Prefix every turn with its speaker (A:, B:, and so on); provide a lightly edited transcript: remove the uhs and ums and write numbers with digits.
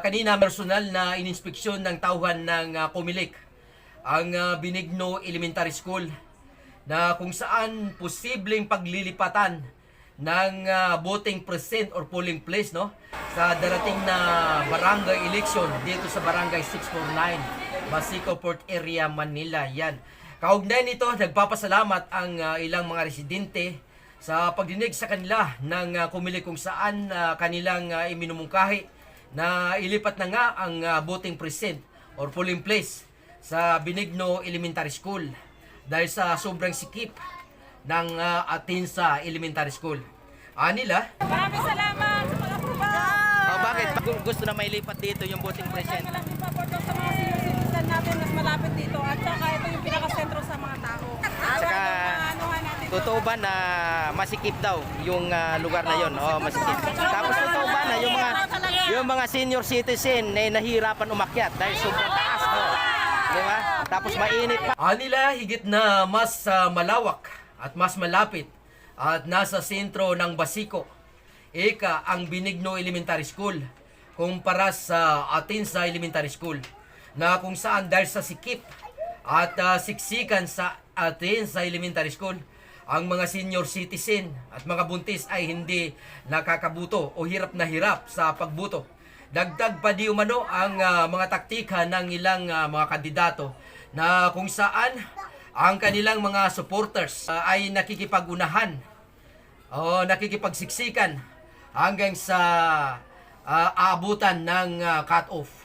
A: Kanina personal na ininspeksyon ng tauhan ng Comelec ang Benigno Elementary School na kung saan posibleng paglilipatan ng voting precinct or polling place sa darating na barangay election dito sa barangay 649 Basico Port Area, Manila. Yan. Kaugnay nito, nagpapasalamat ang ilang mga residente sa pagdinig sa kanila ng Comelec kung saan kanilang iminumungkahi na ilipat na nga ang voting precinct or polling place sa Benigno Elementary School dahil sa sobrang sikip ng Atinsa Elementary School. Nila,
B: maraming salamat sa pag-apruba.
C: Bakit? Gusto na may lipat dito yung voting precinct?
B: Malaking support daw sa mga senior citizen natin mas malapit dito at saka ito yung pinaka-sentro sa mga tao. At
C: saka, totoo ba na masikip daw yung lugar na yon? Masikip. Tapos totoo ba na yung mga senior citizen na nahihirapan umakyat dahil sobrang taas, di ba? Tapos mainit pa.
A: Nila higit na mas malawak at mas malapit at nasa sentro ng Basico ang Benigno Elementary School kumpara sa Atinsa Elementary School na kung saan dahil sa sikip at siksikan sa Atinsa Elementary School ang mga senior citizen at mga buntis ay hindi nakakabuto o hirap na hirap sa pagbuto. Dagdag pa di umano ang mga taktika ng ilang mga kandidato na kung saan ang kanilang mga supporters ay nakikipag-unahan o nakikipagsiksikan hanggang sa aabutan ng cut-off.